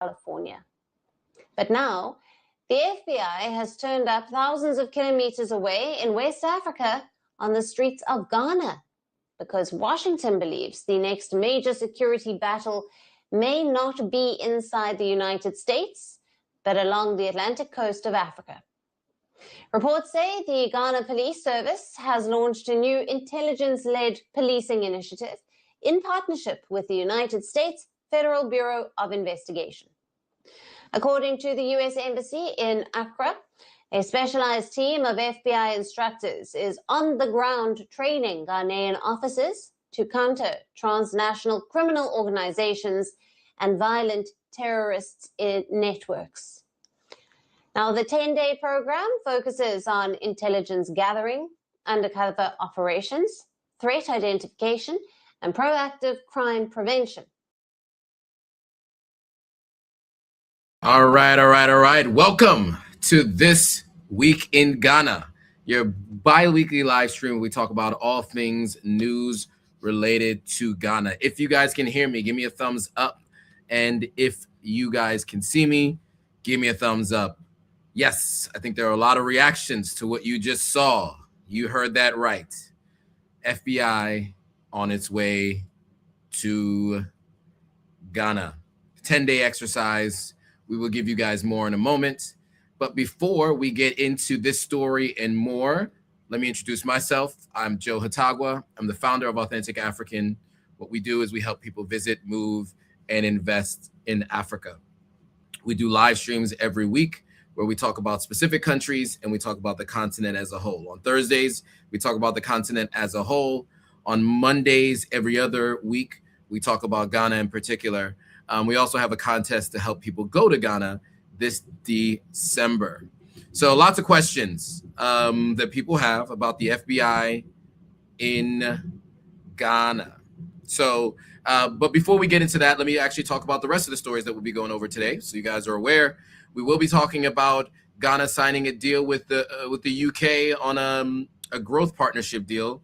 California. But now, the FBI has turned up thousands of kilometers away in West Africa on the streets of Ghana, because Washington believes the next major security battle may not be inside the United States, but along the Atlantic coast of Africa. Reports say the Ghana Police Service has launched a new intelligence-led policing initiative in partnership with the United States Federal Bureau of Investigation. According to the U.S. Embassy in Accra, a specialized team of FBI instructors is on the ground training Ghanaian officers to counter transnational criminal organizations and violent terrorist networks. Now, the 10-day program focuses on intelligence gathering, undercover operations, threat identification, and proactive crime prevention. All right. Welcome to This Week in Ghana, your bi-weekly live stream where we talk about all things news related to Ghana. If you guys can hear me, give me a thumbs up. And if you guys can see me, give me a thumbs up. Yes, I think there are a lot of reactions to what you just saw. You heard that right. FBI on its way to Ghana. 10-day exercise. We will give you guys more in a moment. But before we get into this story and more, let me introduce myself. I'm Joe Hotagua. I'm the founder of Authentic African. What we do is we help people visit, move, and invest in Africa. We do live streams every week where we talk about specific countries and we talk about the continent as a whole. On Thursdays, we talk about the continent as a whole. On Mondays, every other week, we talk about Ghana in particular. We also have a contest to help people go to Ghana this December. So lots of questions that people have about the FBI in Ghana. So, but before we get into that, let me actually talk about the rest of the stories that we'll be going over today. So you guys are aware, we will be talking about Ghana signing a deal with the UK on a growth partnership deal.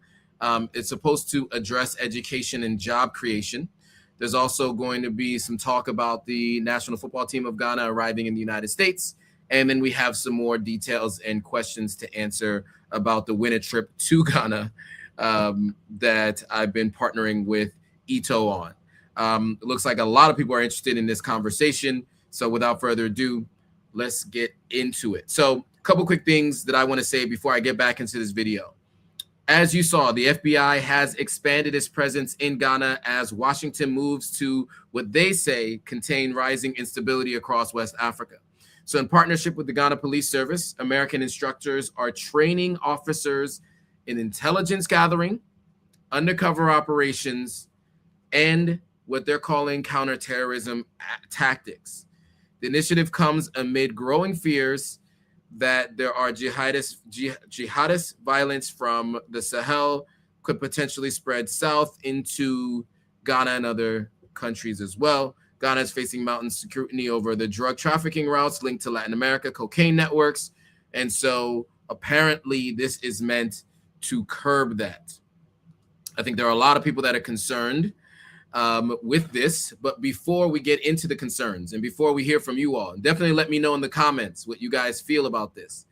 It's supposed to address education and job creation. There's also going to be some talk about the national football team of Ghana arriving in the United States. And then we have some more details and questions to answer about the winter trip to Ghana that I've been partnering with Ito on. It looks like a lot of people are interested in this conversation. So without further ado, let's get into it. So a couple quick things that I want to say before I get back into this video. As you saw, the FBI has expanded its presence in Ghana as Washington moves to what they say contain rising instability across West Africa. So in partnership with the Ghana Police Service, American instructors are training officers in intelligence gathering, undercover operations, and what they're calling counterterrorism tactics. The initiative comes amid growing fears that there are jihadist violence from the Sahel could potentially spread south into Ghana and other countries as well. Ghana is facing mounting scrutiny over the drug trafficking routes linked to Latin America, cocaine networks. And so apparently this is meant to curb that. I think there are a lot of people that are concerned with this, but before we get into the concerns and before we hear from you all, definitely let me know in the comments what you guys feel about this.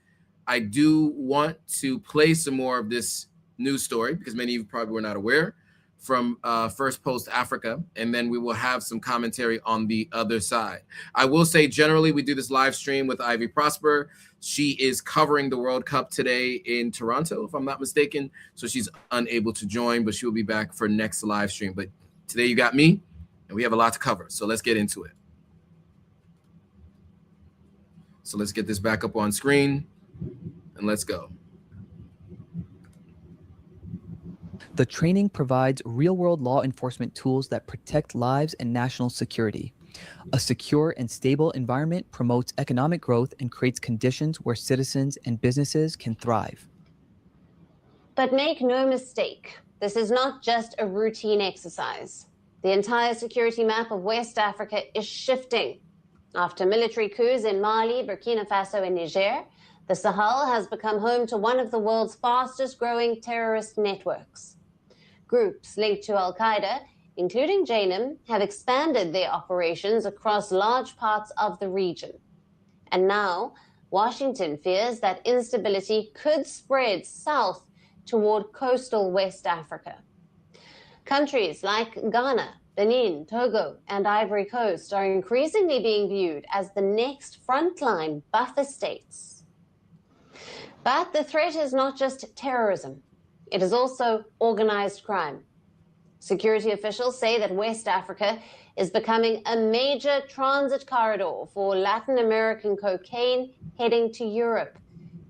I do want to play some more of this news story because many of you probably were not aware from First Post Africa, and then we will have some commentary on the other side. I will say generally we do this live stream with Ivy Prosper. She is covering the World Cup today in Toronto, if I'm not mistaken, so she's unable to join, but she will be back for next live stream. But today you got me, and we have a lot to cover, so let's get into it. So let's get this back up on screen, and let's go. The training provides real-world law enforcement tools that protect lives and national security. A secure and stable environment promotes economic growth and creates conditions where citizens and businesses can thrive. But make no mistake, this is not just a routine exercise. The entire security map of West Africa is shifting. After military coups in Mali, Burkina Faso, and Niger, the Sahel has become home to one of the world's fastest growing terrorist networks. Groups linked to Al-Qaeda, including JNIM, have expanded their operations across large parts of the region. And now, Washington fears that instability could spread south toward coastal West Africa. Countries like Ghana, Benin, Togo, and Ivory Coast are increasingly being viewed as the next frontline buffer states. But the threat is not just terrorism. It is also organized crime. Security officials say that West Africa is becoming a major transit corridor for Latin American cocaine heading to Europe.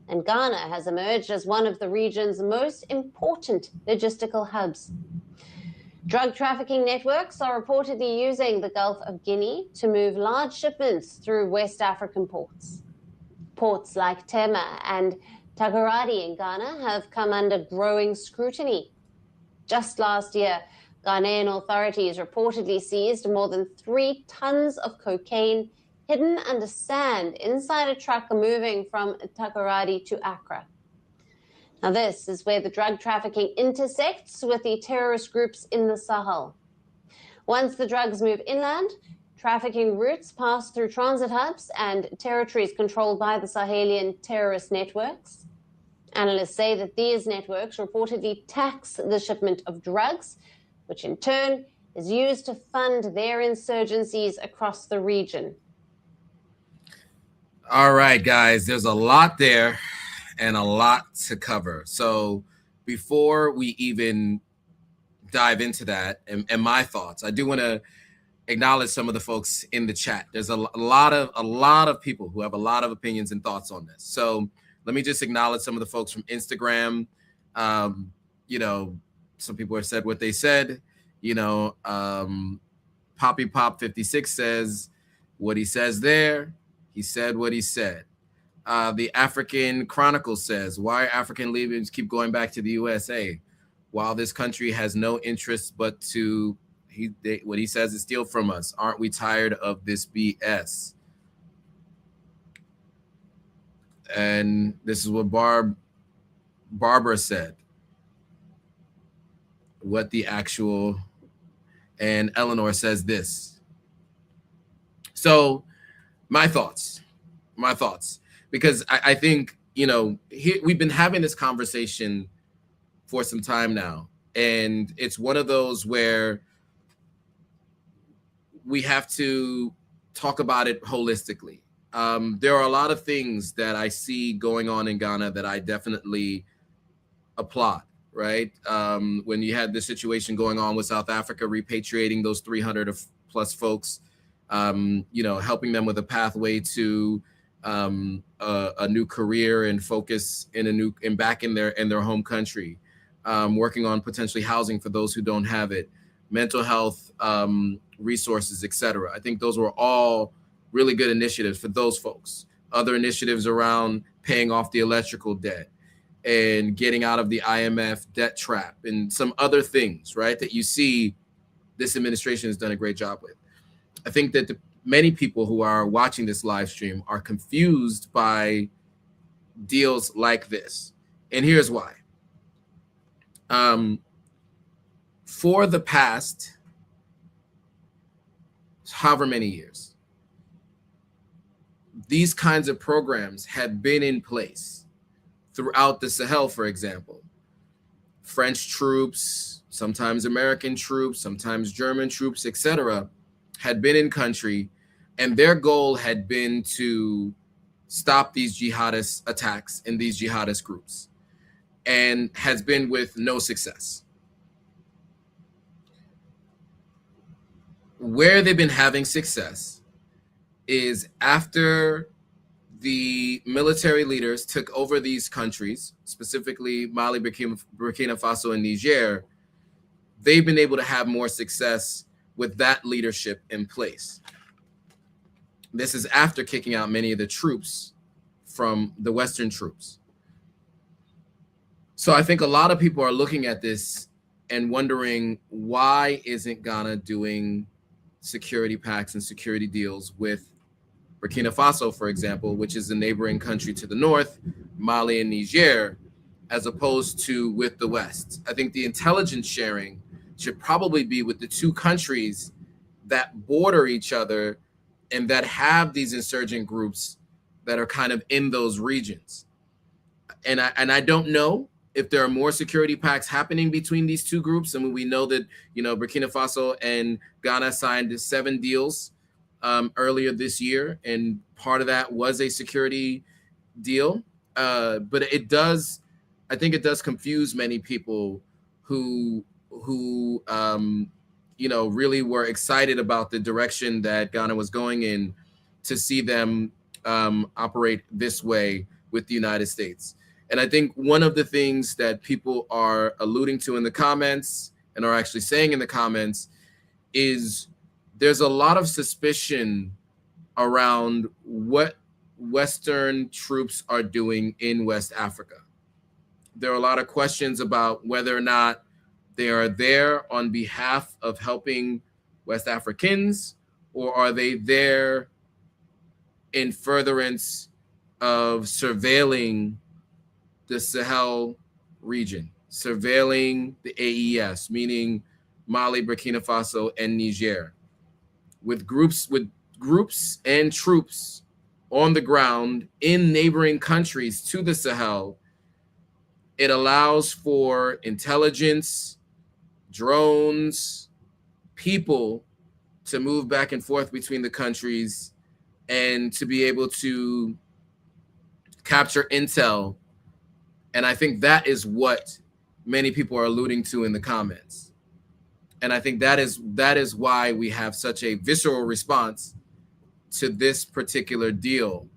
And Ghana has emerged as one of the region's most important logistical hubs. Drug trafficking networks are reportedly using the Gulf of Guinea to move large shipments through West African ports. Ports like Tema and Takoradi in Ghana have come under growing scrutiny. Just last year, Ghanaian authorities reportedly seized more than 3 tons of cocaine hidden under sand inside a truck moving from Takoradi to Accra. Now, this is where the drug trafficking intersects with the terrorist groups in the Sahel. Once the drugs move inland, trafficking routes pass through transit hubs and territories controlled by the Sahelian terrorist networks. Analysts say that these networks reportedly tax the shipment of drugs, which in turn is used to fund their insurgencies across the region. All right, guys, there's a lot there and a lot to cover. So before we even dive into that and my thoughts, I do want to acknowledge some of the folks in the chat. There's a lot of people who have a lot of opinions and thoughts on this. So let me just acknowledge some of the folks from Instagram. Some people have said what they said. Poppy Pop 56 says what he says there. He said what he said. The African Chronicle says, why African Libyans keep going back to the USA while this country has no interest but to, what he says is steal from us. Aren't we tired of this BS? And this is what Barbara said. What the actual, and Eleanor says this. So my thoughts, because I think, we've been having this conversation for some time now, and it's one of those where we have to talk about it holistically. There are a lot of things that I see going on in Ghana that I definitely applaud, right? When you had the situation going on with South Africa, repatriating those 300 plus folks, helping them with a pathway to a new career and focus back in their home country, working on potentially housing for those who don't have it, mental health resources, etc. I think those were all really good initiatives for those folks. Other initiatives around paying off the electrical debt and getting out of the IMF debt trap and some other things, right, that you see this administration has done a great job with. I think that many people who are watching this live stream are confused by deals like this. And here's why. For the past however many years, these kinds of programs have been in place throughout the Sahel, for example. French troops, sometimes American troops, sometimes German troops, etc., had been in country, and their goal had been to stop these jihadist attacks in these jihadist groups, and has been with no success. Where they've been having success is after the military leaders took over these countries, specifically Mali, Burkina Faso, and Niger. They've been able to have more success with that leadership in place. This is after kicking out many of the troops from the Western troops. So I think a lot of people are looking at this and wondering, why isn't Ghana doing security pacts and security deals with Burkina Faso, for example, which is a neighboring country to the north, Mali and Niger, as opposed to with the West? I think the intelligence sharing should probably be with the two countries that border each other and that have these insurgent groups that are kind of in those regions. And I don't know if there are more security pacts happening between these two groups. I mean, we know that, you know, Burkina Faso and Ghana signed 7 deals earlier this year, and part of that was a security deal. But it does, I think it does confuse many people who you know, really were excited about the direction that Ghana was going in, to see them operate this way with the United States. And I think one of the things that people are alluding to in the comments and are actually saying in the comments is there's a lot of suspicion around what Western troops are doing in West Africa. There are a lot of questions about whether or not they are there on behalf of helping West Africans, or are they there in furtherance of surveilling the Sahel region, surveilling the AES, meaning Mali, Burkina Faso, and Niger, with groups and troops on the ground in neighboring countries to the Sahel. It allows for intelligence, drones, people to move back and forth between the countries and to be able to capture intel. And I think that is what many people are alluding to in the comments. And I think that is why we have such a visceral response to this particular deal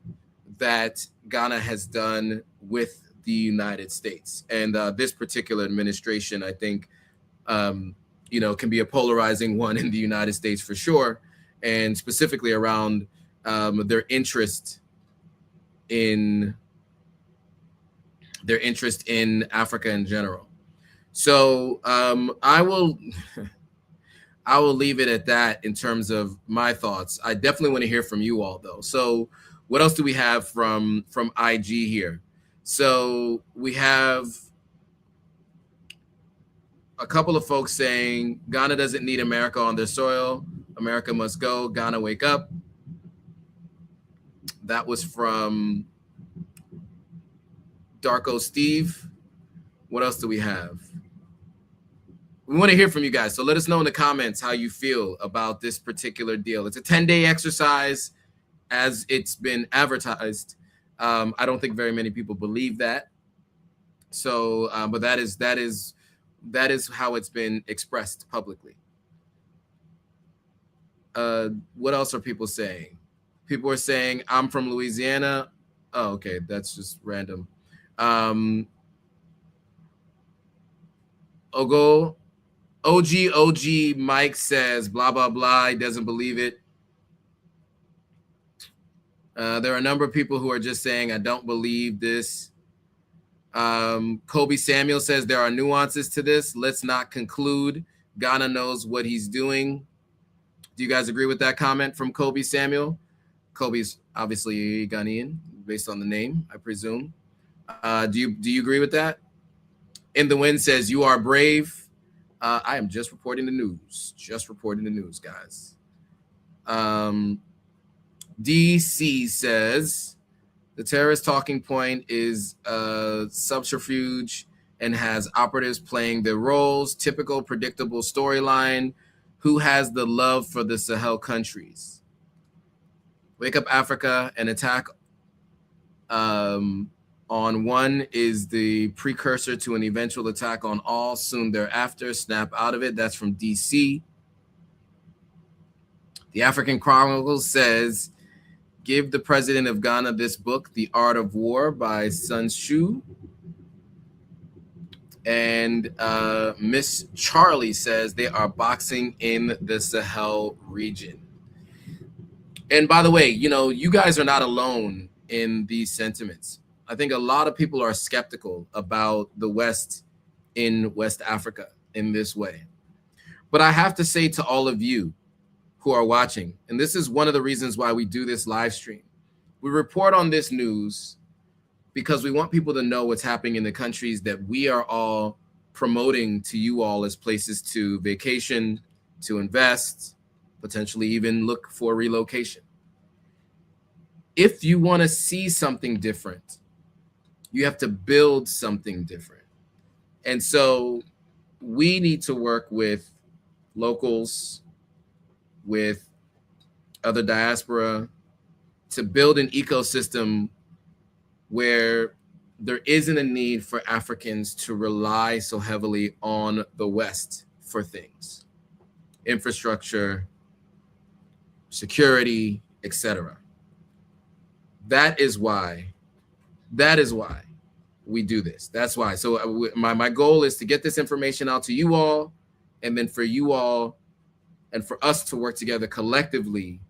that Ghana has done with the United States. And this particular administration, I think, you know, can be a polarizing one in the United States for sure, and specifically around their interest in Africa in general. So I will leave it at that in terms of my thoughts. I definitely want to hear from you all, though. So what else do we have from IG here? So we have a couple of folks saying Ghana doesn't need America on their soil. America must go. Ghana, wake up. That was from Darko Steve. What else do we have? We want to hear from you guys. So let us know in the comments how you feel about this particular deal. It's a 10-day exercise as it's been advertised. I don't think very many people believe that. So, but that is how it's been expressed publicly. What else are people saying? People are saying, I'm from Louisiana. Oh, okay. That's just random. OG Mike says, blah, blah, blah. He doesn't believe it. There are a number of people who are just saying, I don't believe this. Kobe Samuel says there are nuances to this. Let's not conclude. Ghana knows what he's doing. Do you guys agree with that comment from Kobe Samuel? Kobe's obviously Ghanaian based on the name, I presume. Do you agree with that? In the Wind says, you are brave. I am just reporting the news. Just reporting the news, guys. DC says, the terrorist talking point is subterfuge and has operatives playing their roles. Typical, predictable storyline. Who has the love for the Sahel countries? Wake Up Africa, an attack on one is the precursor to an eventual attack on all soon thereafter. Snap out of it. That's from DC. The African Chronicles says, give the president of Ghana this book, The Art of War by Sun Tzu. And Miss Charlie says they are boxing in the Sahel region. And by the way, you know, you guys are not alone in these sentiments. I think a lot of people are skeptical about the West in West Africa in this way. But I have to say to all of you who are watching, and this is one of the reasons why we do this live stream, we report on this news because we want people to know what's happening in the countries that we are all promoting to you all as places to vacation, to invest, potentially even look for relocation. If you want to see something different, you have to build something different. And so we need to work with locals, with other diaspora, to build an ecosystem where there isn't a need for Africans to rely so heavily on the West for things, infrastructure, security, etc. That is why we do this. That's why. So my goal is to get this information out to you all, and then for you all and for us to work together collectively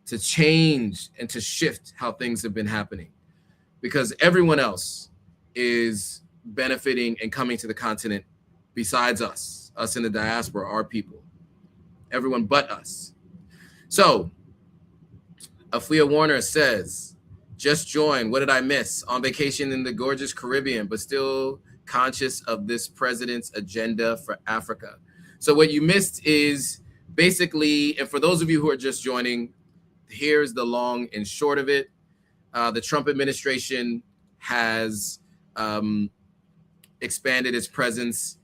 to change and to shift how things have been happening, because everyone else is benefiting and coming to the continent besides us in the diaspora, our people, everyone but us. So Afia Warner says, just joined. What did I miss? On vacation in the gorgeous Caribbean, but still conscious of this president's agenda for Africa. So what you missed is basically, and for those of you who are just joining, here's the long and short of it. The Trump administration has expanded its presence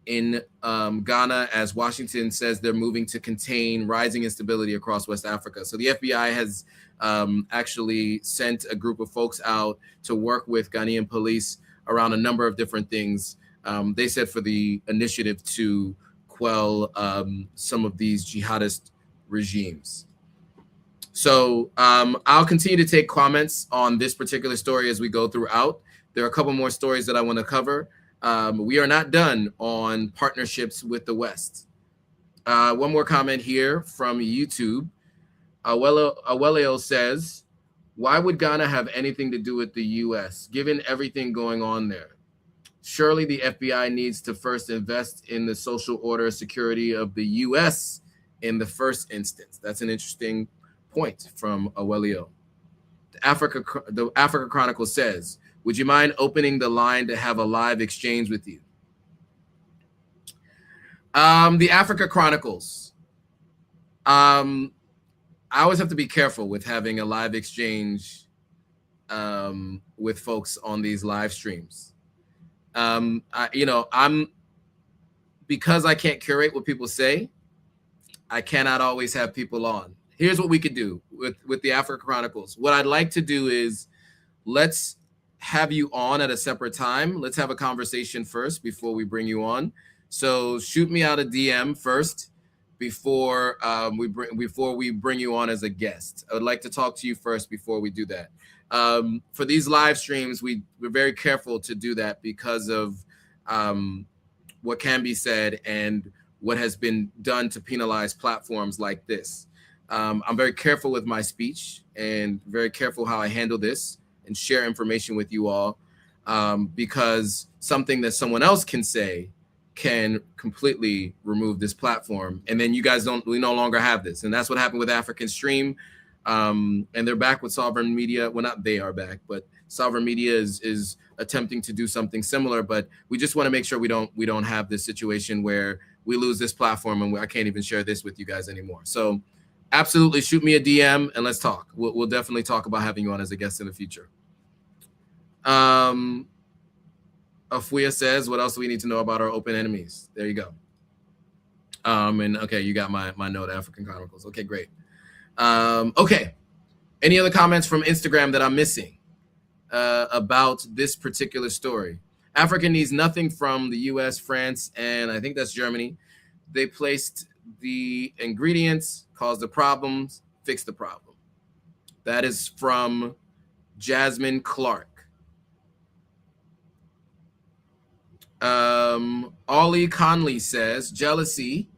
in Ghana, as Washington says they're moving to contain rising instability across West Africa. So the FBI has actually sent a group of folks out to work with Ghanaian police around a number of different things. They said for the initiative to quell some of these jihadist regimes. So I'll continue to take comments on this particular story as we go throughout. There are a couple more stories that I want to cover. We are not done on partnerships with the West. One more comment here from YouTube. Awelio says, why would Ghana have anything to do with the U.S., given everything going on there? Surely the FBI needs to first invest in the social order security of the U.S. in the first instance. That's an interesting point from Awelio. The Africa Chronicle says, would you mind opening the line to have a live exchange with you? The Africa Chronicles. I always have to be careful with having a live exchange with folks on these live streams. Because I can't curate what people say, I cannot always have people on. Here's what we could do with the Africa Chronicles. What I'd like to do is let's have you on at a separate time. Let's have a conversation first before we bring you on. So shoot me out a DM first before we bring you on as a guest. I would like to talk to you first before we do that. For these live streams, we're very careful to do that because of what can be said and what has been done to penalize platforms like this. I'm very careful with my speech and very careful how I handle this and share information with you all, because something that someone else can say can completely remove this platform. And then you guys we no longer have this. And that's what happened with African Stream. And they're back with Sovereign Media. Well, not they are back, but Sovereign Media is attempting to do something similar. But we just want to make sure we don't have this situation where we lose this platform and I can't even share this with you guys anymore. So absolutely shoot me a DM and let's talk. We'll definitely talk about having you on as a guest in the future. Afuya says, what else do we need to know about our open enemies? There you go. And okay, you got my note, African Chronicles. Okay, great. Okay. Any other comments from Instagram that I'm missing about this particular story? Africa needs nothing from the US, France, and I think that's Germany. They placed the ingredients, caused the problems, fixed the problem. That is from Jasmine Clark. Ollie Conley says, jealousy.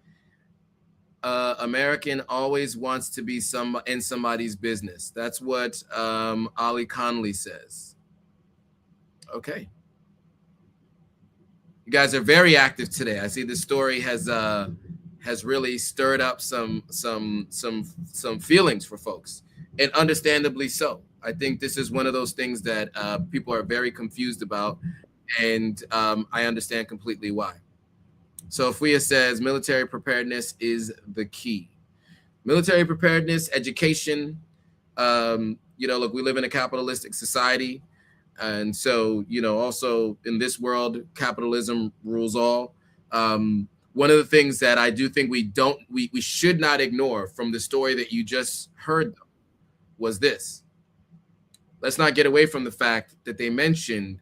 American always wants to be in somebody's business. That's what Ollie Conley says. Okay. You guys are very active today. I see this story has really stirred up some feelings for folks, and understandably so. I think this is one of those things that people are very confused about, and I understand completely why. So Afuya says military preparedness is the key. Military preparedness, education. Look, we live in a capitalistic society. And so, also in this world, capitalism rules all. One of the things that I do think we should not ignore from the story that you just heard was this. Let's not get away from the fact that they mentioned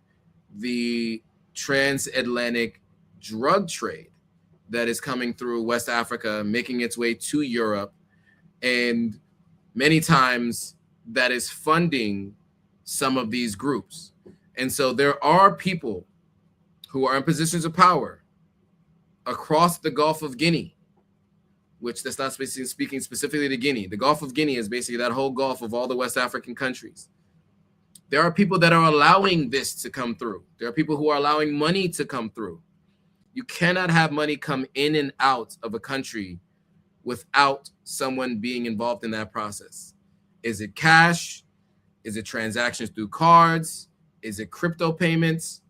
the transatlantic drug trade that is coming through West Africa, making its way to Europe, and many times that is funding some of these groups. And so there are people who are in positions of power across the Gulf of Guinea, which that's not speaking specifically to Guinea. The Gulf of Guinea is basically that whole Gulf of all the West African countries. There are people that are allowing this to come through. There are people who are allowing money to come through. You cannot have money come in and out of a country without someone being involved in that process. Is it cash? Is it transactions through cards? Is it crypto payments?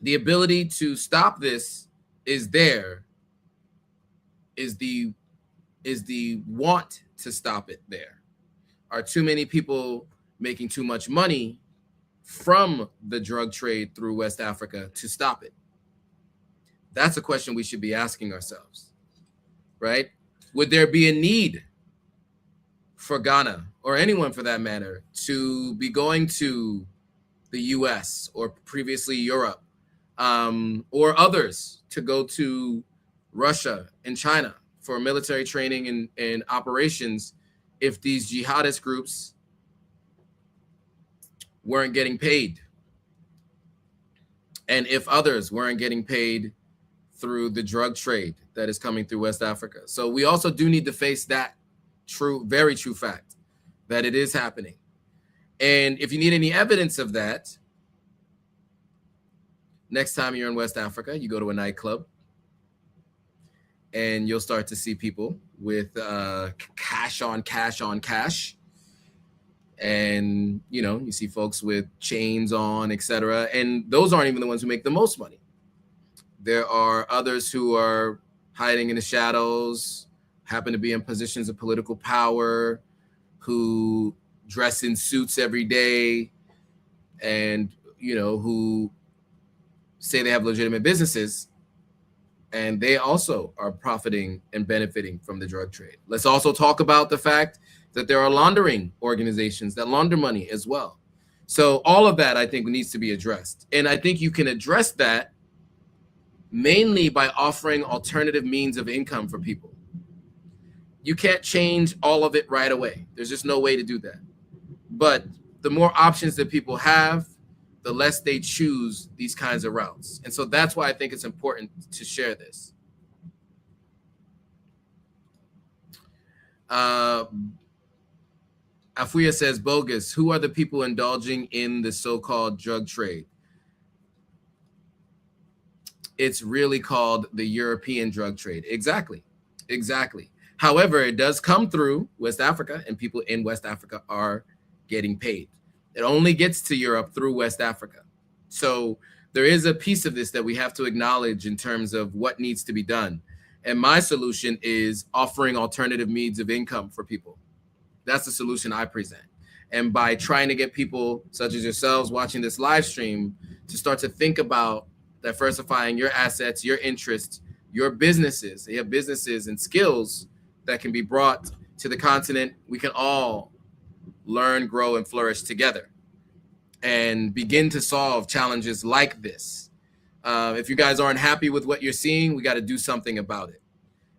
The ability to stop this is there. Is the want to stop it there? Are too many people making too much money from the drug trade through West Africa to stop it? That's a question we should be asking ourselves, right? Would there be a need for Ghana, or anyone for that matter, to be going to the US or previously Europe, or others to go to Russia and China for military training and operations if these jihadist groups weren't getting paid, and if others weren't getting paid through the drug trade that is coming through West Africa? So we also do need to face that very true fact that it is happening. And if you need any evidence of that, next time you're in West Africa, you go to a nightclub and you'll start to see people with cash on cash. And, you see folks with chains on, etc. And those aren't even the ones who make the most money. There are others who are hiding in the shadows, happen to be in positions of political power, who dress in suits every day, and, who say they have legitimate businesses, and they also are profiting and benefiting from the drug trade. Let's also talk about the fact that there are laundering organizations that launder money as well. So all of that, I think, needs to be addressed. And I think you can address that mainly by offering alternative means of income for people. You can't change all of it right away. There's just no way to do that. But the more options that people have, the less they choose these kinds of routes. And so that's why I think it's important to share this. Afuya says, bogus. Who are the people indulging in the so-called drug trade? It's really called the European drug trade. Exactly. However, it does come through West Africa, and people in West Africa are getting paid. It only gets to Europe through West Africa. So there is a piece of this that we have to acknowledge in terms of what needs to be done. And my solution is offering alternative means of income for people. That's the solution I present. And by trying to get people such as yourselves watching this live stream to start to think about diversifying your assets, your interests, your businesses. You have businesses and skills that can be brought to the continent. We can all learn, grow, and flourish together and begin to solve challenges like this. If you guys aren't happy with what you're seeing, we got to do something about it.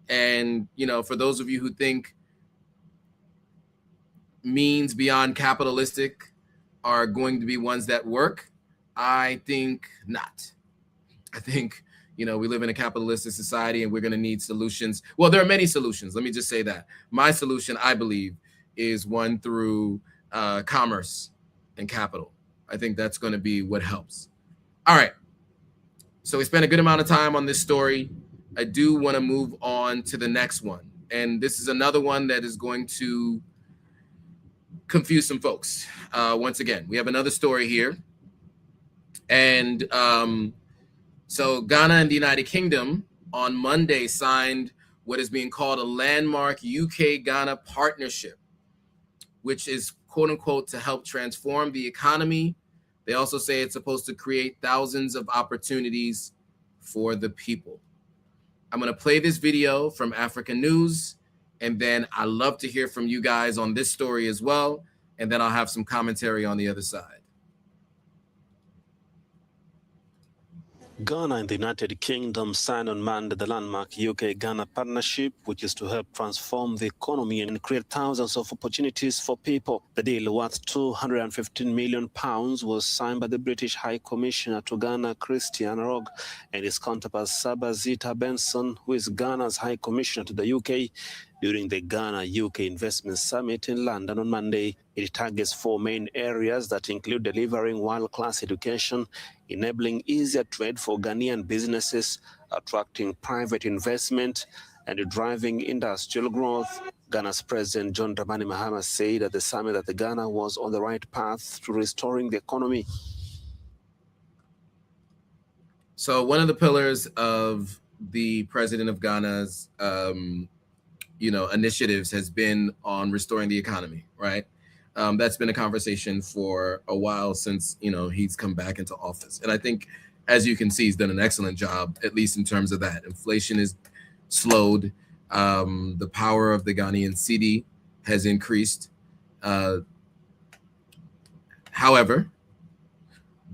And, for those of you who think means beyond capitalistic are going to be ones that work, I think not. I think, we live in a capitalistic society and we're going to need solutions. Well, there are many solutions. Let me just say that. My solution, I believe, is one through commerce and capital. I think that's going to be what helps. All right. So we spent a good amount of time on this story. I do want to move on to the next one. And this is another one that is going to confuse some folks. Once again, we have another story here. And So Ghana and the United Kingdom on Monday signed what is being called a landmark UK-Ghana partnership, which is quote unquote to help transform the economy. They also say it's supposed to create thousands of opportunities for the people. I'm going to play this video from Africa News, and then I'd love to hear from you guys on this story as well, and then I'll have some commentary on the other side. Ghana and the United Kingdom signed on Monday the landmark UK-Ghana partnership, which is to help transform the economy and create thousands of opportunities for people. The deal, worth £215 million, was signed by the British High Commissioner to Ghana, Christian Rogge, and his counterpart, Sabazita Benson, who is Ghana's High Commissioner to the UK, during the Ghana-UK Investment Summit in London on Monday. It targets 4 main areas that include delivering world-class education, enabling easier trade for Ghanaian businesses, attracting private investment, and driving industrial growth. Ghana's President John Dramani Mahama said at the summit that Ghana was on the right path to restoring the economy. So one of the pillars of the President of Ghana's initiatives has been on restoring the economy, right? That's been a conversation for a while since, he's come back into office. And I think, as you can see, he's done an excellent job, at least in terms of that. Inflation is slowed. The power of the Ghanaian cedi has increased. However,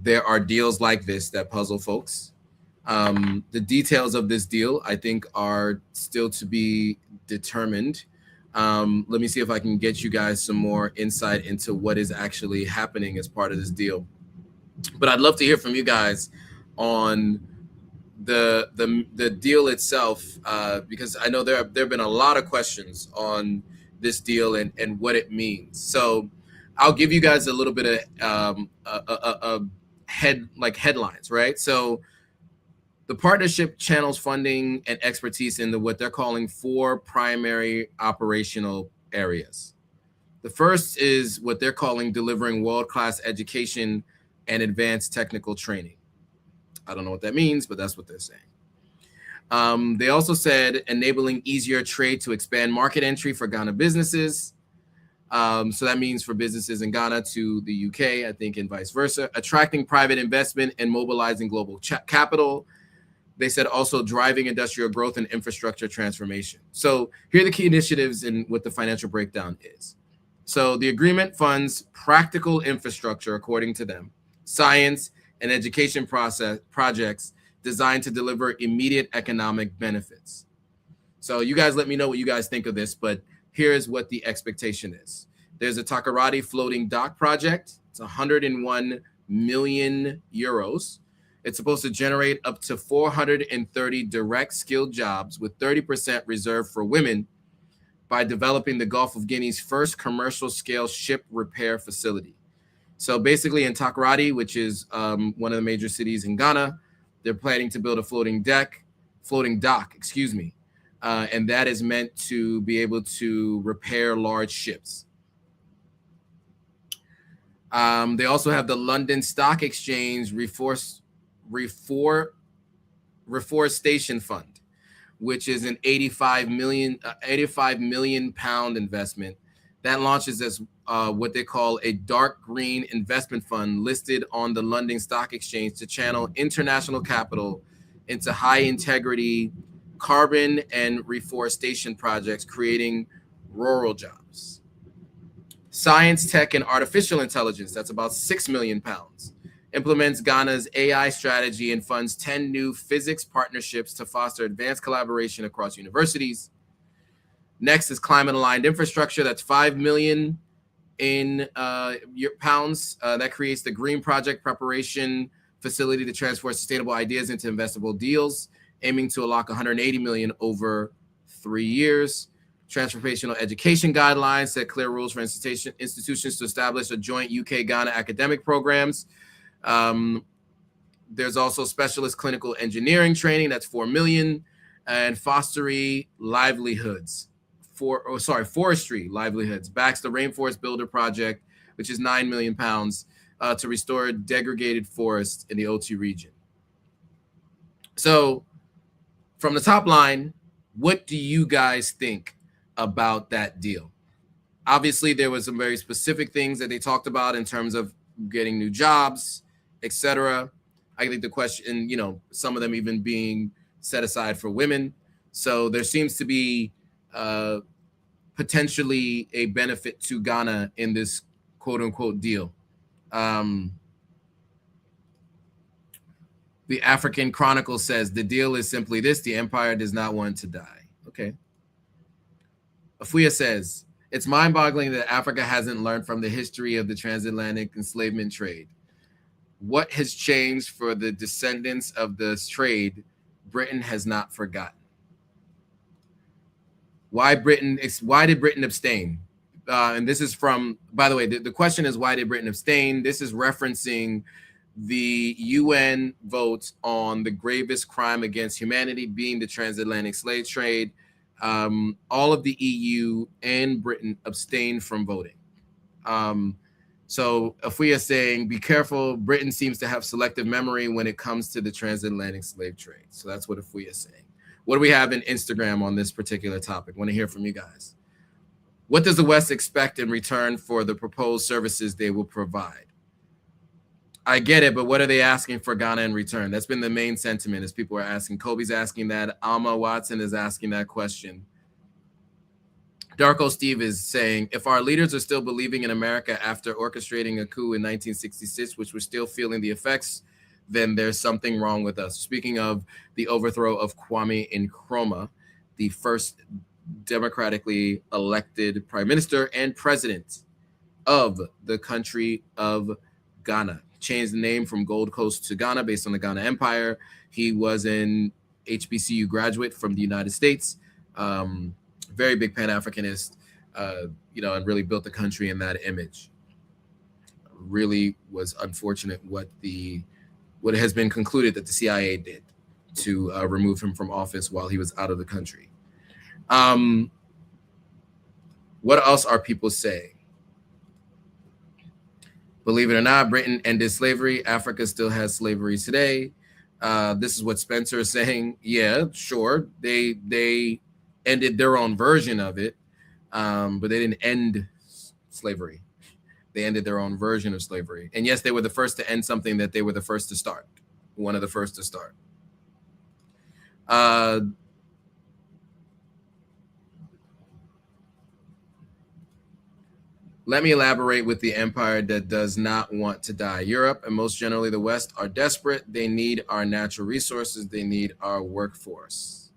there are deals like this that puzzle folks. The details of this deal, I think, are still to be determined. Let me see if I can get you guys some more insight into what is actually happening as part of this deal. But I'd love to hear from you guys on the deal itself, because I know there have been a lot of questions on this deal and what it means. So I'll give you guys a little bit of headlines, right? So the partnership channels funding and expertise into what they're calling 4 primary operational areas. The first is what they're calling delivering world-class education and advanced technical training. I don't know what that means, but that's what they're saying. They also said enabling easier trade to expand market entry for Ghana businesses. So that means for businesses in Ghana to the UK, I think, and vice versa. Attracting private investment and mobilizing global capital. They said also driving industrial growth and infrastructure transformation. So here are the key initiatives and what the financial breakdown is. So the agreement funds practical infrastructure, according to them, science and education projects designed to deliver immediate economic benefits. So you guys let me know what you guys think of this, but here's what the expectation is. There's a Takoradi floating dock project. It's 101 million euros. It's supposed to generate up to 430 direct skilled jobs with 30% reserved for women by developing the Gulf of Guinea's first commercial scale ship repair facility. So basically in Takoradi, which is one of the major cities in Ghana, they're planning to build a floating dock, and that is meant to be able to repair large ships. They also have the London Stock Exchange Reforestation Fund, which is an 85 million pound investment that launches as what they call a dark green investment fund listed on the London Stock Exchange to channel international capital into high integrity carbon and reforestation projects, creating rural jobs. Science, tech, and artificial intelligence, that's about 6 million pounds. Implements Ghana's AI strategy and funds 10 new physics partnerships to foster advanced collaboration across universities. Next is climate-aligned infrastructure. That's 5 million pounds. That creates the Green Project Preparation Facility to transfer sustainable ideas into investable deals, aiming to unlock 180 million over 3 years. Transformational education guidelines set clear rules for institutions to establish a joint UK-Ghana academic programs. There's also specialist clinical engineering training, that's 4 million, and forestry livelihoods backs the Rainforest Builder Project, which is 9 million pounds to restore degraded forests in the OT region. So from the top line, what do you guys think about that deal? Obviously, there was some very specific things that they talked about in terms of getting new jobs, etc. I think the question, you know, some of them even being set aside for women. So there seems to be potentially a benefit to Ghana in this quote unquote deal. The African Chronicle says the deal is simply this: the empire does not want to die. Okay. Afuya says, it's mind-boggling that Africa hasn't learned from the history of the transatlantic enslavement trade. What has changed for the descendants of this trade? Britain has not forgotten. Why did Britain abstain? And this is from, by the way, the question is, why did Britain abstain? This is referencing the UN vote on the gravest crime against humanity being the transatlantic slave trade. All of the EU and Britain abstained from voting. So if we are saying, be careful, Britain seems to have selective memory when it comes to the transatlantic slave trade. So that's what if we are saying. What do we have in Instagram on this particular topic? I want to hear from you guys. What does the West expect in return for the proposed services they will provide? I get it, but what are they asking for Ghana in return? That's been the main sentiment as people are asking. Kobe's asking that. Alma Watson is asking that question. Darko Steve is saying, if our leaders are still believing in America after orchestrating a coup in 1966, which we're still feeling the effects, then there's something wrong with us. Speaking of the overthrow of Kwame Nkrumah, the first democratically elected prime minister and president of the country of Ghana. Changed the name from Gold Coast to Ghana based on the Ghana Empire. He was an HBCU graduate from the United States, very big Pan-Africanist, you know, and really built the country in that image. Really was unfortunate what has been concluded that the CIA did to remove him from office while he was out of the country. What else are people saying? Believe it or not, Britain ended slavery. Africa still has slavery today. This is what Spencer is saying. Yeah, sure. They ended their own version of it, but they didn't end slavery. They ended their own version of slavery. And yes, they were the first to end something that they were the first to start. One of the first to start. Let me elaborate with the empire that does not want to die. Europe and most generally the West are desperate. They need our natural resources. They need our workforce.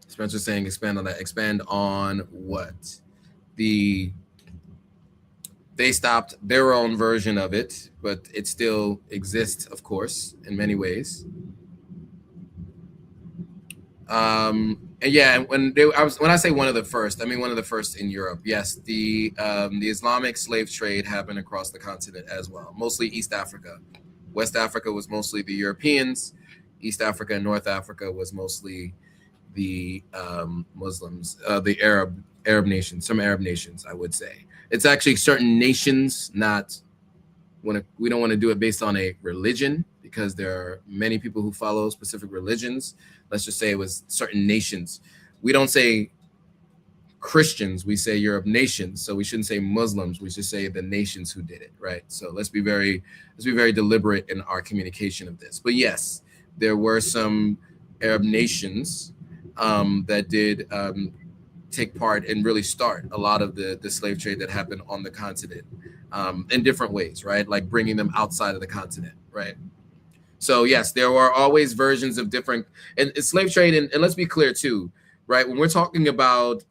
Spencer saying expand on that. Expand on what? They stopped their own version of it, but it still exists, of course, in many ways. And yeah, when I say one of the first, I mean one of the first in Europe. Yes, the Islamic slave trade happened across the continent as well, mostly East Africa. West Africa was mostly the Europeans. East Africa and North Africa was mostly the Muslims, the Arab nations, some Arab nations, I would say. It's actually certain nations, we don't want to do it based on a religion because there are many people who follow specific religions. Let's just say it was certain nations. We don't say Christians, we say Arab nations. So we shouldn't say Muslims, we should say the nations who did it, right? So let's be very deliberate in our communication of this. But yes, there were some Arab nations that did take part and really start a lot of the slave trade that happened on the continent in different ways, right? Like bringing them outside of the continent, right? So yes, there are always versions of different, and slave trade, and let's be clear too, right? When we're talking about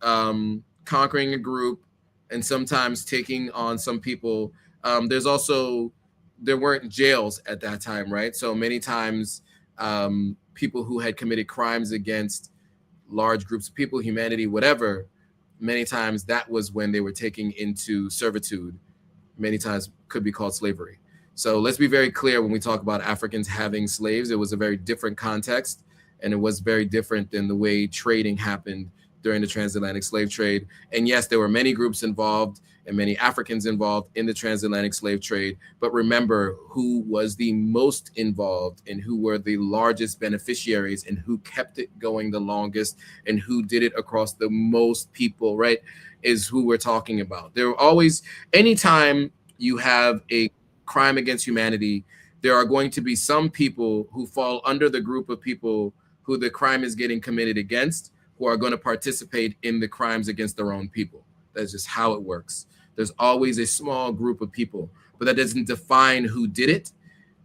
conquering a group and sometimes taking on some people, there weren't jails at that time, right? So many times people who had committed crimes against large groups of people, humanity, whatever, many times that was when they were taken into servitude, many times could be called slavery. So let's be very clear when we talk about Africans having slaves, it was a very different context, and it was very different than the way trading happened during the transatlantic slave trade. And yes, there were many groups involved, and many Africans involved in the transatlantic slave trade. But remember who was the most involved and who were the largest beneficiaries and who kept it going the longest and who did it across the most people, right? Is who we're talking about. There are always, anytime you have a crime against humanity, there are going to be some people who fall under the group of people who the crime is getting committed against, who are going to participate in the crimes against their own people. That's just how it works. There's always a small group of people, but that doesn't define who did it.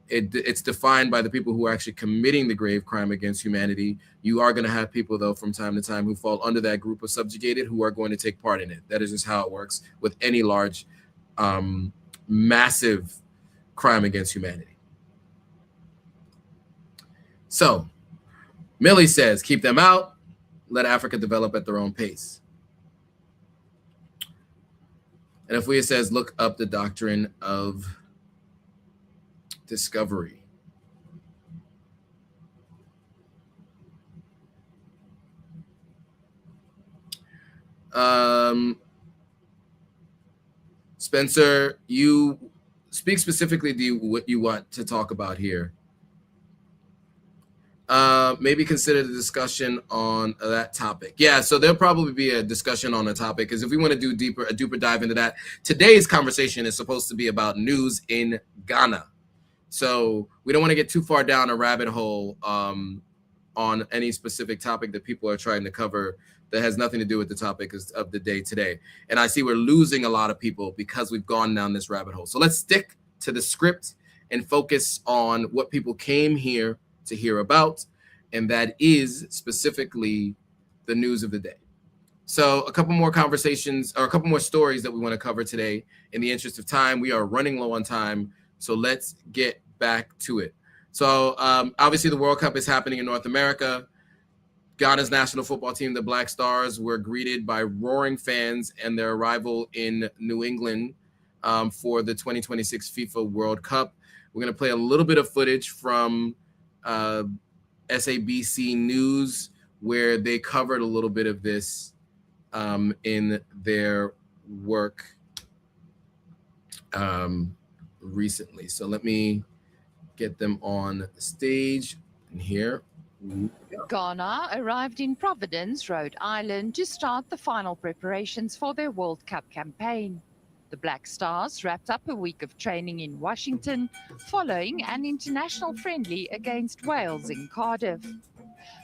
It's defined by the people who are actually committing the grave crime against humanity. You are going to have people, though, from time to time who fall under that group of subjugated who are going to take part in it. That is just how it works with any large, massive crime against humanity. So Millie says, keep them out, let Africa develop at their own pace. And Afuya says, look up the doctrine of discovery. Spencer, you speak specifically to what you want to talk about here. Maybe consider the discussion on that topic. Yeah, so there'll probably be a discussion on the topic, because if we want to do a deeper dive into that, today's conversation is supposed to be about news in Ghana. So we don't want to get too far down a rabbit hole on any specific topic that people are trying to cover that has nothing to do with the topic of the day today. And I see we're losing a lot of people because we've gone down this rabbit hole. So let's stick to the script and focus on what people came here to hear about, and that is specifically the news of the day. So a couple more conversations, or a couple more stories that we want to cover today. In the interest of time, we are running low on time, so let's get back to it. So obviously the World Cup is happening in North America. Ghana's national football team, the Black Stars, were greeted by roaring fans and their arrival in New England for the 2026 FIFA World Cup. We're going to play a little bit of footage from SABC News, where they covered a little bit of this in their work recently. So let me get them on stage in here. Ghana arrived in Providence, Rhode Island, to start the final preparations for their World Cup campaign. The Black Stars wrapped up a week of training in Washington, following an international friendly against Wales in Cardiff.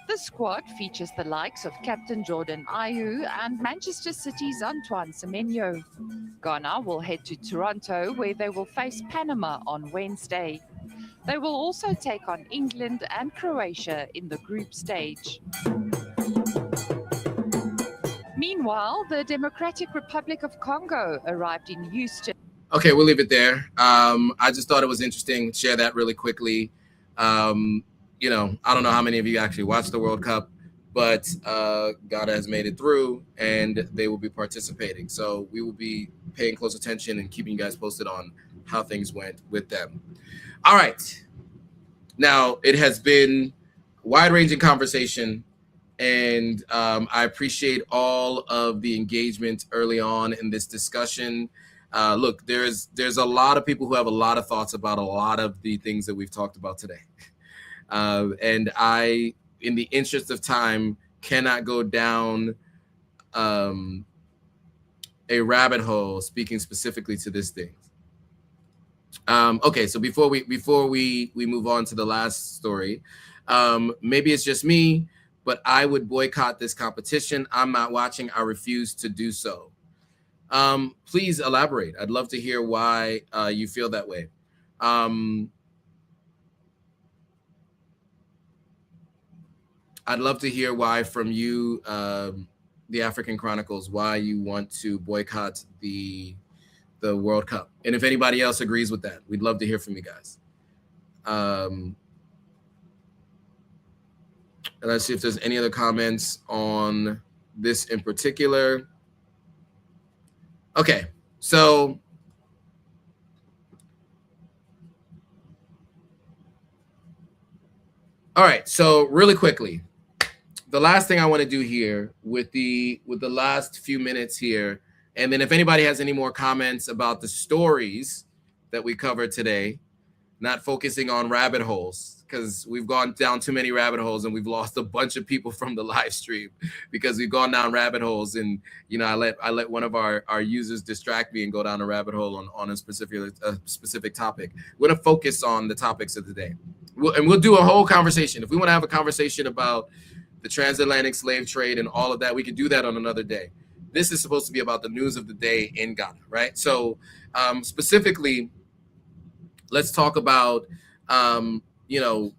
The squad features the likes of Captain Jordan Ayew and Manchester City's Antoine Semenyo. Ghana will head to Toronto, where they will face Panama on Wednesday. They will also take on England and Croatia in the group stage. Meanwhile, the Democratic Republic of Congo arrived in Houston. Okay, we'll leave it there. I just thought it was interesting to share that really quickly. You know, I don't know how many of you actually watched the World Cup, but Ghana has made it through and they will be participating. So we will be paying close attention and keeping you guys posted on how things went with them. All right. Now, it has been wide-ranging conversation, and I appreciate all of the engagement early on in this discussion. Look, there's a lot of people who have a lot of thoughts about a lot of the things that we've talked about today. And I, in the interest of time, cannot go down a rabbit hole speaking specifically to this thing. Okay, so before we move on to the last story, maybe it's just me, but I would boycott this competition. I'm not watching. I refuse to do so. Please elaborate. I'd love to hear why you feel that way. I'd love to hear why from you, the African Chronicles, why you want to boycott the World Cup. And if anybody else agrees with that, we'd love to hear from you guys. And let's see if there's any other comments on this in particular. Okay, so all right, so really quickly, the last thing I want to do here with the last few minutes here And then if anybody has any more comments about the stories that we covered today, not focusing on rabbit holes, because we've gone down too many rabbit holes and we've lost a bunch of people from the live stream because we've gone down rabbit holes. And, you know, I let one of our users distract me and go down a rabbit hole on a specific topic. We're going to focus on the topics of the day. We'll do a whole conversation. If we want to have a conversation about the transatlantic slave trade and all of that, we could do that on another day. This is supposed to be about the news of the day in Ghana, right? So specifically, let's talk about, you know,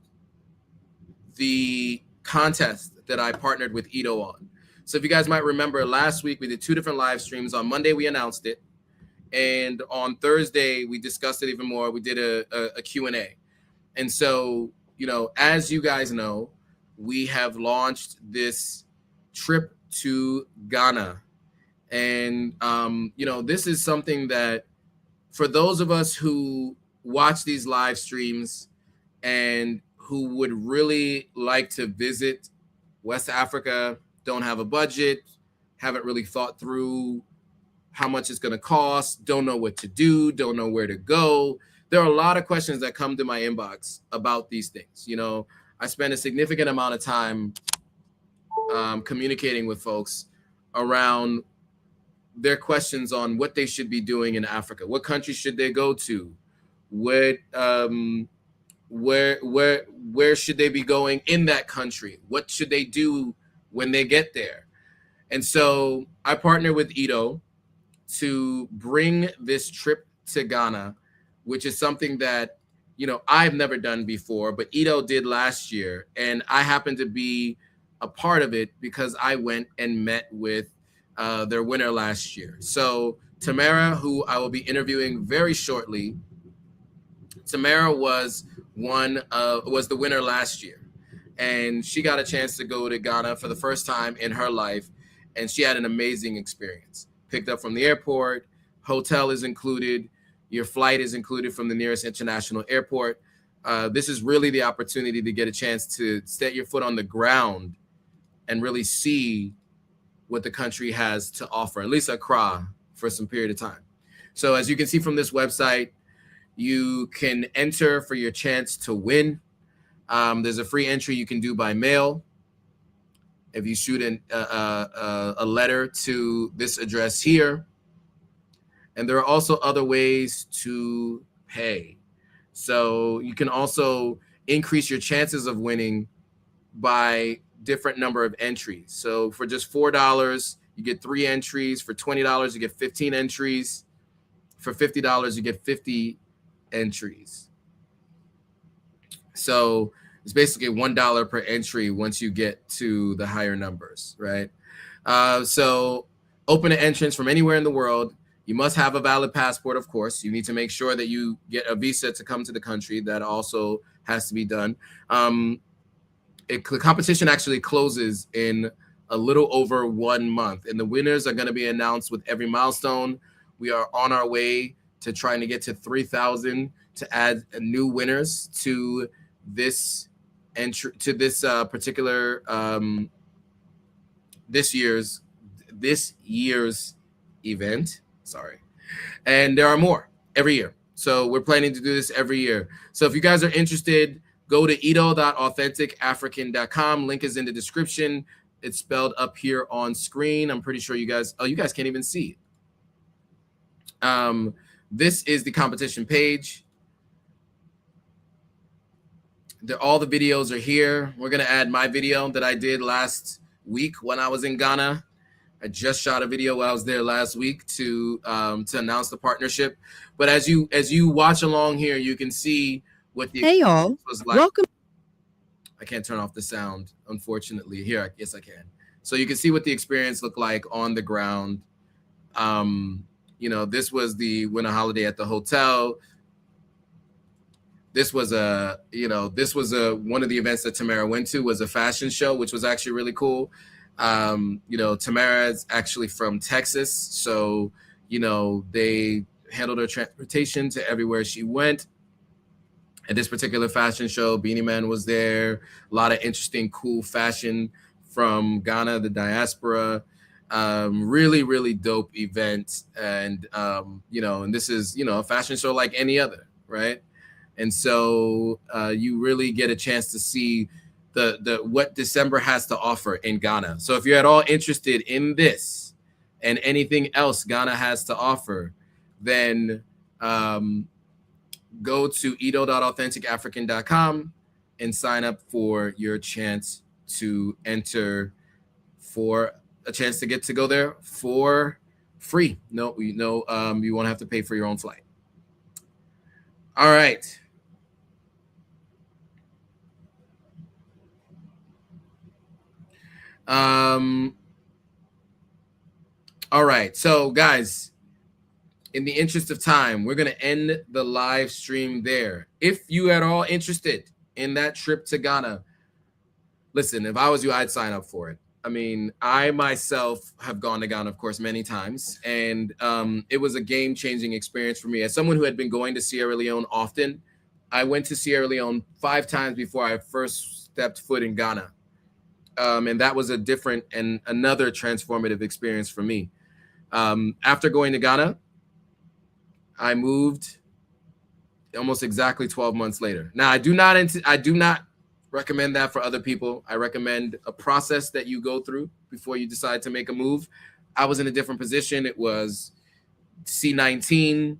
the contest that I partnered with Ito on. So if you guys might remember, last week we did 2 different live streams. On Monday, we announced it. And on Thursday, we discussed it even more. We did a Q&A. And so, you know, as you guys know, we have launched this trip to Ghana. And, you know, this is something that for those of us who watch these live streams and who would really like to visit West Africa, don't have a budget, haven't really thought through how much it's going to cost, don't know what to do, don't know where to go. There are a lot of questions that come to my inbox about these things. You know, I spend a significant amount of time communicating with folks around their questions on what they should be doing in Africa. What country should they go to? Where should they be going in that country? What should they do when they get there? And so I partnered with Ito to bring this trip to Ghana, which is something that, you know, I've never done before, but Ito did last year. And I happened to be a part of it because I went and met with their winner last year. So Tamara, who I will be interviewing very shortly, Tamara was the winner last year, and she got a chance to go to Ghana for the first time in her life, and she had an amazing experience. Picked up from the airport, hotel is included, your flight is included from the nearest international airport. This is really the opportunity to get a chance to set your foot on the ground and really see what the country has to offer, at least Accra, for some period of time. So as you can see from this website, you can enter for your chance to win. There's a free entry you can do by mail. If you shoot a letter to this address here. And there are also other ways to pay. So you can also increase your chances of winning by different number of entries. So for just $4, you get 3 entries. For $20, you get 15 entries. For $50, you get 50 entries. So it's basically $1 per entry once you get to the higher numbers, right? So open an entrance from anywhere in the world. You must have a valid passport, of course. You need to make sure that you get a visa to come to the country. That also has to be done. The competition actually closes in a little over 1 month, and the winners are going to be announced with every milestone. We are on our way to trying to get to 3,000 to add new winners to this entry, to this particular this year's event. Sorry. And there are more every year. So we're planning to do this every year. So if you guys are interested, go to ito.authenticafrican.com. Link is in the description. It's spelled up here on screen. I'm pretty sure you guys can't even see it. This is the competition page. All the videos are here. We're going to add my video that I did last week when I was in Ghana. I just shot a video while I was there last week to announce the partnership. But as you watch along here, you can see what the experience was like. Welcome. I can't turn off the sound, unfortunately. Here, yes, I can. So you can see what the experience looked like on the ground. You know, this was the winter holiday at the hotel. This was one of the events that Tamara went to, was a fashion show, which was actually really cool. You know, Tamara is actually from Texas, so, you know, they handled her transportation to everywhere she went. At this particular fashion show, Beanie Man was there. A lot of interesting, cool fashion from Ghana, the Diaspora. Really dope event. And, and this is, a fashion show like any other, right? And so you really get a chance to see the what December has to offer in Ghana. So if you're at all interested in this and anything else Ghana has to offer, then go to edo.authenticafrican.com and sign up for your chance to enter for a chance to get to go there for free. No, you won't have to pay for your own flight. All right. All right. So, guys, in the interest of time, we're going to end the live stream there. If you at all interested in that trip to Ghana, listen, if I was you, I'd sign up for it. I mean, I myself have gone to Ghana, of course, many times, and it was a game-changing experience for me. As someone who had been going to Sierra Leone often, I went to Sierra Leone 5 times before I first stepped foot in Ghana. And that was a different and another transformative experience for me. After going to Ghana, I moved almost exactly 12 months later. Now, I do not recommend that for other people. I recommend a process that you go through before you decide to make a move. I was in a different position. It was C-19,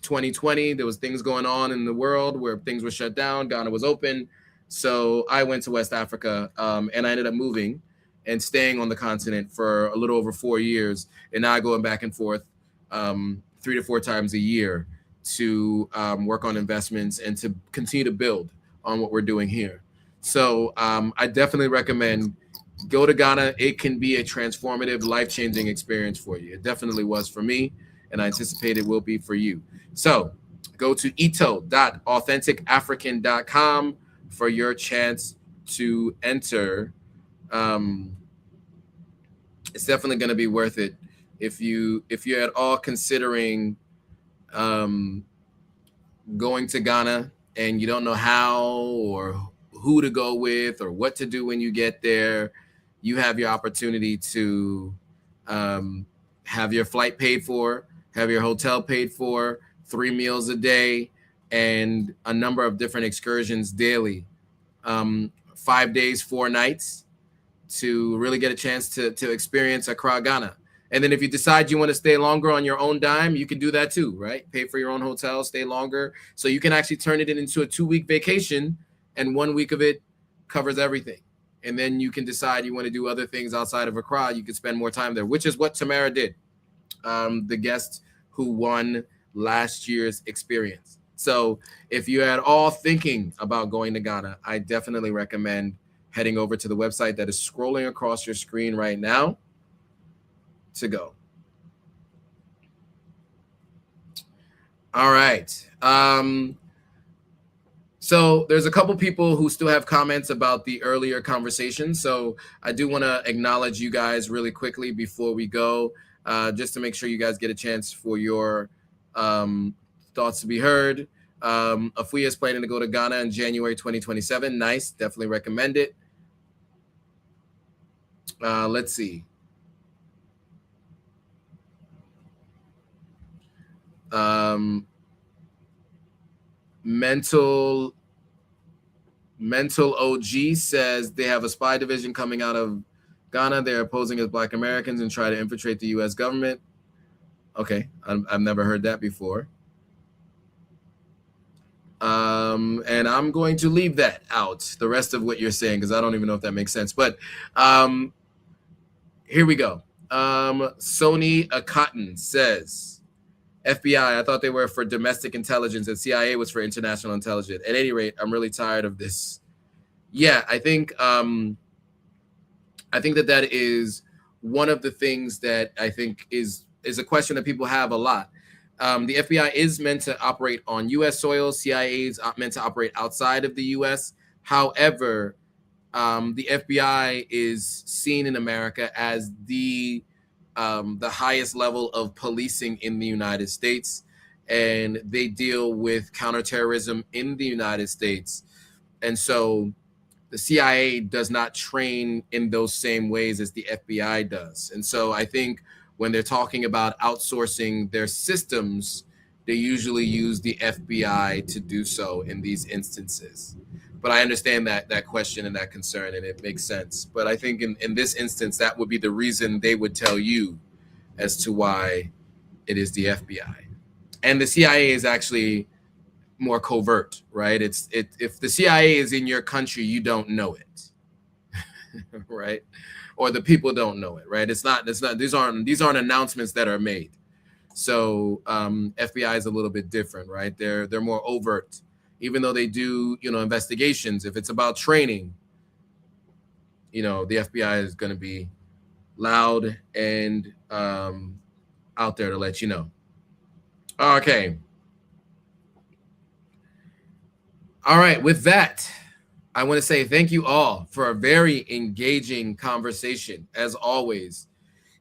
2020. There was things going on in the world where things were shut down. Ghana was open. So I went to West Africa, and I ended up moving and staying on the continent for a little over 4 years, and now going back and forth 3 to 4 times a year to work on investments and to continue to build on what we're doing here. So I definitely recommend go to Ghana. It can be a transformative, life-changing experience for you. It definitely was for me, and I anticipate it will be for you. So go to ito.authenticafrican.com for your chance to enter. It's definitely going to be worth it if you're at all considering going to Ghana and you don't know how or who to go with or what to do when you get there. You have your opportunity to have your flight paid for, have your hotel paid for, 3 meals a day, and a number of different excursions daily. 5 days, 4 nights to really get a chance to experience Accra, Ghana. And then if you decide you want to stay longer on your own dime, you can do that too, right? Pay for your own hotel, stay longer. So you can actually turn it into a 2-week vacation, and 1 week of it covers everything. And then you can decide you want to do other things outside of Accra. You can spend more time there, which is what Tamara did, the guest who won last year's experience. So if you're at all thinking about going to Ghana, I definitely recommend heading over to the website that is scrolling across your screen right now to go. All right. So there's a couple people who still have comments about the earlier conversation. So I do want to acknowledge you guys really quickly before we go, just to make sure you guys get a chance for your thoughts to be heard. Afuya is planning to go to Ghana in January 2027. Nice. Definitely recommend it. Let's see. Mental OG says they have a spy division coming out of Ghana. They're posing as Black Americans and try to infiltrate the U.S. government. Okay, I've never heard that before. And I'm going to leave that out, the rest of what you're saying, because I don't even know if that makes sense. But here we go. Sony Cotton says, FBI, I thought they were for domestic intelligence and CIA was for international intelligence. At any rate, I'm really tired of this. Yeah, I think that is one of the things that I think is a question that people have a lot. The FBI is meant to operate on U.S. soil. CIA is meant to operate outside of the U.S. However, the FBI is seen in America as the highest level of policing in the United States, and they deal with counterterrorism in the United States. And so the CIA does not train in those same ways as the FBI does. And so I think when they're talking about outsourcing their systems, they usually use the FBI to do so in these instances. But I understand that question and that concern, and it makes sense. But I think in this instance, that would be the reason they would tell you as to why it is the FBI. And the CIA is actually more covert, right? If the CIA is in your country, you don't know it, right? Or the people don't know it, right? It's not. These aren't announcements that are made. So FBI is a little bit different, right? They're more overt, even though they do, investigations. If it's about training, the FBI is going to be loud and out there to let you know. Okay. All right. With that, I want to say thank you all for a very engaging conversation. As always,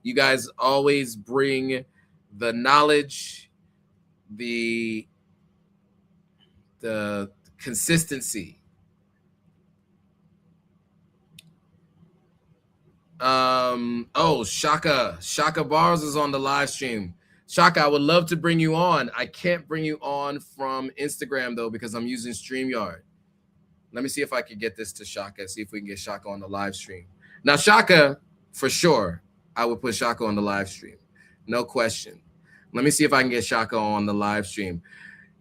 you guys always bring the knowledge, the consistency. Shaka Bars is on the live stream. Shaka, I would love to bring you on. I can't bring you on from Instagram though, because I'm using StreamYard. Let me see if I can get this to Shaka, see if we can get Shaka on the live stream. Now, Shaka, for sure, I would put Shaka on the live stream. No question. Let me see if I can get Shaka on the live stream.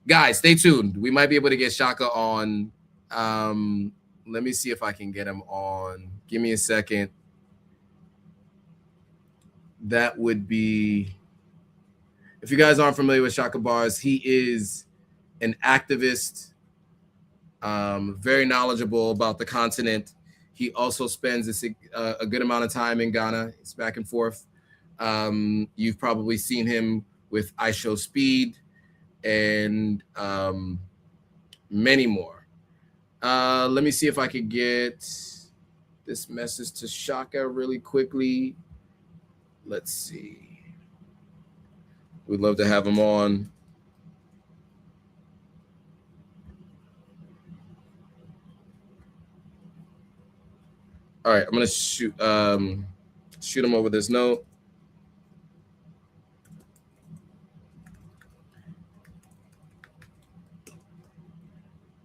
Guys, stay tuned. We might be able to get Shaka on. Let me see if I can get him on. Give me a second. That would be, if you guys aren't familiar with Shaka Bars, he is an activist, very knowledgeable about the continent. He also spends a good amount of time in Ghana. It's back and forth. You've probably seen him with I Show Speed and many more. Let me see if I could get this message to Shaka really quickly. Let's see. We'd love to have him on. All right, I'm gonna shoot him over this note.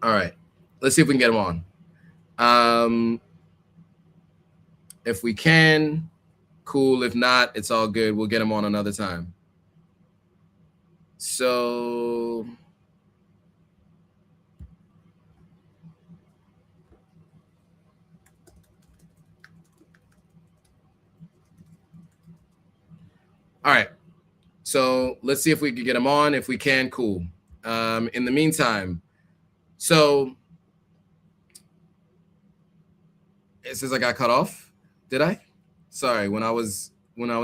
All right, let's see if we can get him on. If we can, cool. If not, it's all good. We'll get him on another time. So all right. So let's see if we can get him on. If we can, cool. In the meantime, so it says I got cut off. Did I? Sorry, when I was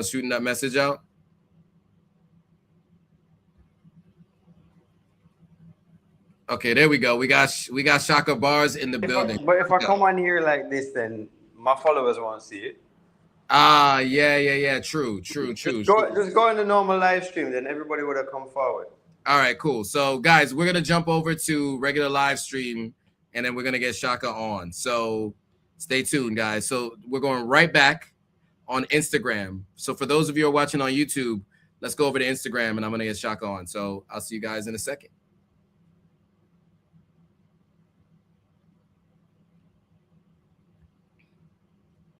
shooting that message out. Okay, there we go. We got Shaka Bars in the building. But if I come on here like this, then my followers won't see it. Yeah. True. Just go in the normal live stream, then everybody would have come forward. All right, cool. So guys, we're gonna jump over to regular live stream, and then we're gonna get Shaka on. So stay tuned, guys. So we're going right back on Instagram. So for those of you who are watching on YouTube, let's go over to Instagram, and I'm gonna get Shaka on. So I'll see you guys in a second.